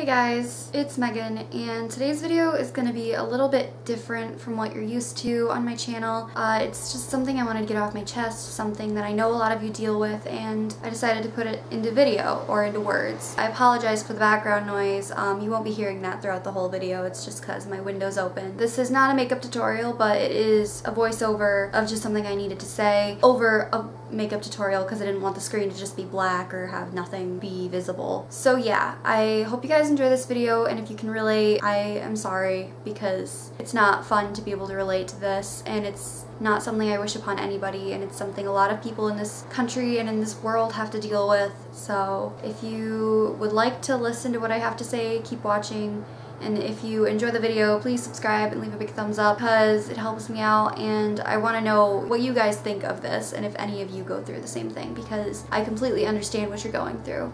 guys, it's Megan, and today's video is going to be a little bit different from what you're used to on my channel. It's just something I wanted to get off my chest, something that I know a lot of you deal with, and I decided to put it into video, or into words. I apologize for the background noise. You won't be hearing that throughout the whole video. It's just because my window's open. This is not a makeup tutorial, but it is a voiceover of just something I needed to say over a makeup tutorial because I didn't want the screen to just be black or have nothing be visible. So yeah, I hope you guys enjoy this video, and if you can relate, I am sorry because it's not fun to be able to relate to this, and it's not something I wish upon anybody, and it's something a lot of people in this country and in this world have to deal with. So if you would like to listen to what I have to say, keep watching. And if you enjoy the video, please subscribe and leave a big thumbs up because it helps me out, and I want to know what you guys think of this and if any of you go through the same thing, because I completely understand what you're going through.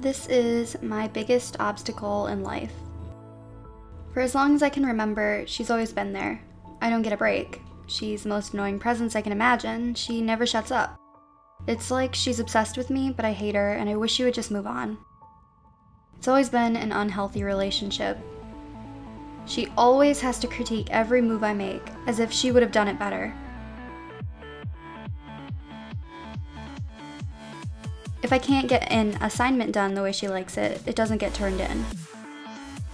This is my biggest obstacle in life. For as long as I can remember, she's always been there. I don't get a break. She's the most annoying presence I can imagine. She never shuts up. It's like she's obsessed with me, but I hate her and I wish she would just move on. It's always been an unhealthy relationship. She always has to critique every move I make, as if she would have done it better. If I can't get an assignment done the way she likes it, it doesn't get turned in.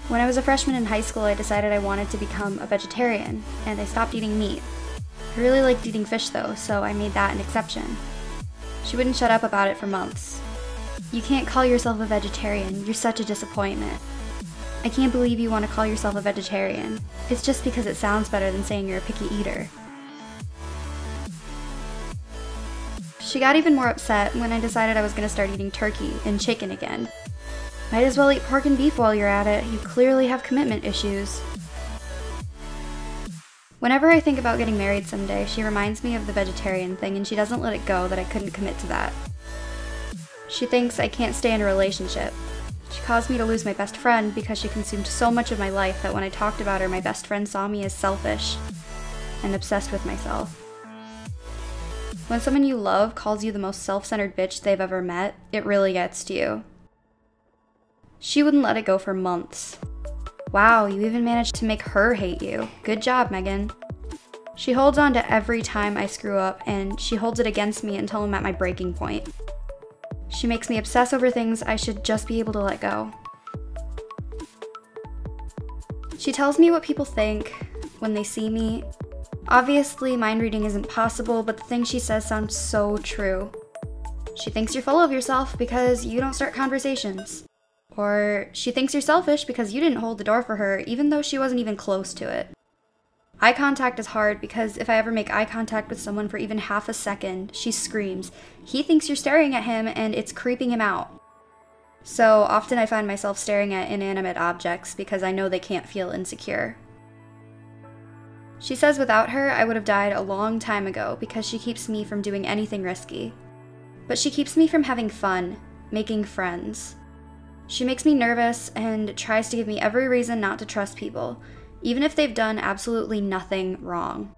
When I was a freshman in high school, I decided I wanted to become a vegetarian, and I stopped eating meat. I really liked eating fish though, so I made that an exception. She wouldn't shut up about it for months. You can't call yourself a vegetarian, you're such a disappointment. I can't believe you want to call yourself a vegetarian. It's just because it sounds better than saying you're a picky eater. She got even more upset when I decided I was going to start eating turkey and chicken again. Might as well eat pork and beef while you're at it, you clearly have commitment issues. Whenever I think about getting married someday, she reminds me of the vegetarian thing, and she doesn't let it go that I couldn't commit to that. She thinks I can't stay in a relationship. She caused me to lose my best friend because she consumed so much of my life that when I talked about her, my best friend saw me as selfish and obsessed with myself. When someone you love calls you the most self-centered bitch they've ever met, it really gets to you. She wouldn't let it go for months. Wow, you even managed to make her hate you. Good job, Megan. She holds on to every time I screw up, and she holds it against me until I'm at my breaking point. She makes me obsess over things I should just be able to let go. She tells me what people think when they see me. Obviously, mind reading isn't possible, but the things she says sound so true. She thinks you're full of yourself because you don't start conversations. Or she thinks you're selfish because you didn't hold the door for her, even though she wasn't even close to it. Eye contact is hard because if I ever make eye contact with someone for even half a second, she screams. He thinks you're staring at him and it's creeping him out. So often I find myself staring at inanimate objects because I know they can't feel insecure. She says without her, I would have died a long time ago because she keeps me from doing anything risky. But she keeps me from having fun, making friends. She makes me nervous and tries to give me every reason not to trust people, even if they've done absolutely nothing wrong.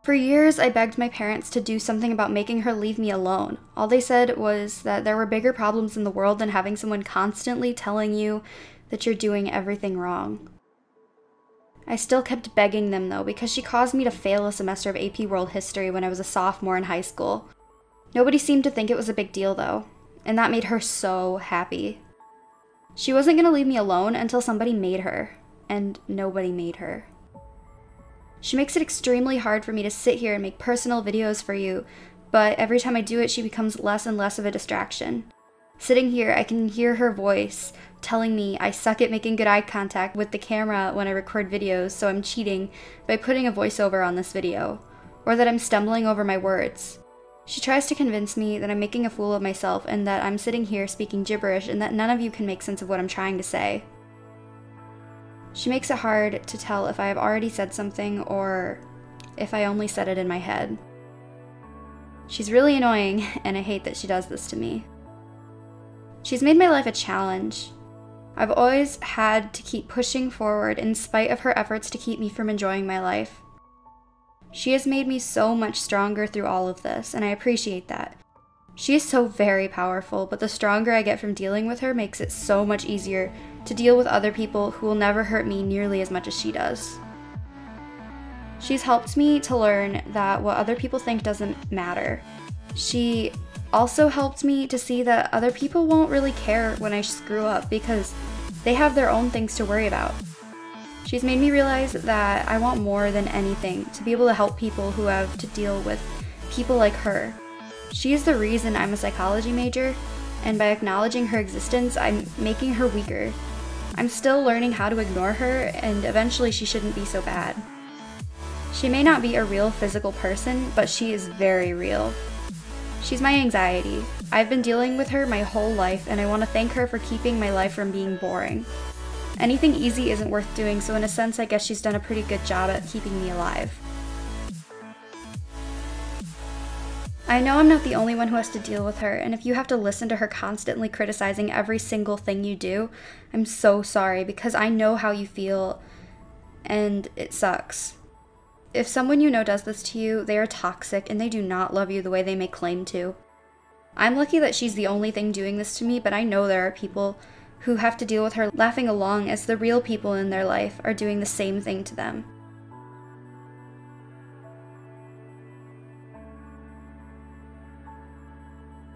For years, I begged my parents to do something about making her leave me alone. All they said was that there were bigger problems in the world than having someone constantly telling you that you're doing everything wrong. I still kept begging them though, because she caused me to fail a semester of AP World History when I was a sophomore in high school. Nobody seemed to think it was a big deal though, and that made her so happy. She wasn't going to leave me alone until somebody made her, and nobody made her. She makes it extremely hard for me to sit here and make personal videos for you, but every time I do it, she becomes less and less of a distraction. Sitting here, I can hear her voice telling me I suck at making good eye contact with the camera when I record videos, so I'm cheating by putting a voiceover on this video, or that I'm stumbling over my words. She tries to convince me that I'm making a fool of myself and that I'm sitting here speaking gibberish and that none of you can make sense of what I'm trying to say. She makes it hard to tell if I have already said something or if I only said it in my head. She's really annoying, and I hate that she does this to me. She's made my life a challenge. I've always had to keep pushing forward in spite of her efforts to keep me from enjoying my life. She has made me so much stronger through all of this, and I appreciate that. She is so very powerful, but the stronger I get from dealing with her makes it so much easier to deal with other people who will never hurt me nearly as much as she does. She's helped me to learn that what other people think doesn't matter. She also helped me to see that other people won't really care when I screw up because they have their own things to worry about. She's made me realize that I want more than anything to be able to help people who have to deal with people like her. She is the reason I'm a psychology major, and by acknowledging her existence, I'm making her weaker. I'm still learning how to ignore her, and eventually she shouldn't be so bad. She may not be a real physical person, but she is very real. She's my anxiety. I've been dealing with her my whole life, and I want to thank her for keeping my life from being boring. Anything easy isn't worth doing, so in a sense I guess she's done a pretty good job at keeping me alive. I know I'm not the only one who has to deal with her, and if you have to listen to her constantly criticizing every single thing you do, I'm so sorry because I know how you feel, and it sucks. If someone you know does this to you, they are toxic and they do not love you the way they may claim to. I'm lucky that she's the only thing doing this to me, but I know there are people who have to deal with her laughing along as the real people in their life are doing the same thing to them.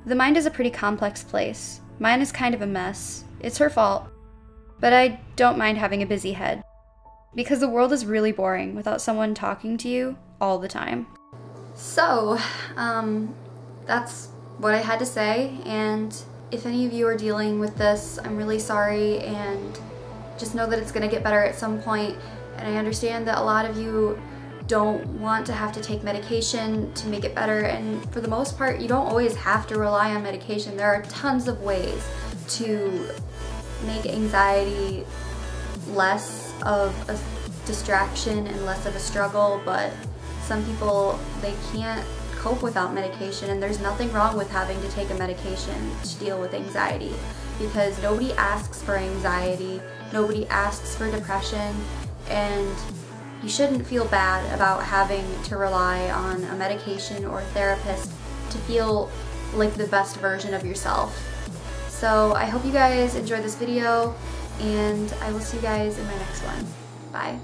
The mind is a pretty complex place. Mine is kind of a mess. It's her fault. But I don't mind having a busy head. Because the world is really boring without someone talking to you all the time. So, that's what I had to say, and if any of you are dealing with this, I'm really sorry, and just know that it's gonna get better at some point. And I understand that a lot of you don't want to have to take medication to make it better, and for the most part, you don't always have to rely on medication. There are tons of ways to make anxiety less of a distraction and less of a struggle, but some people, they can't cope without medication, and there's nothing wrong with having to take a medication to deal with anxiety, because nobody asks for anxiety, nobody asks for depression, and you shouldn't feel bad about having to rely on a medication or a therapist to feel like the best version of yourself. So I hope you guys enjoyed this video, and I will see you guys in my next one. Bye.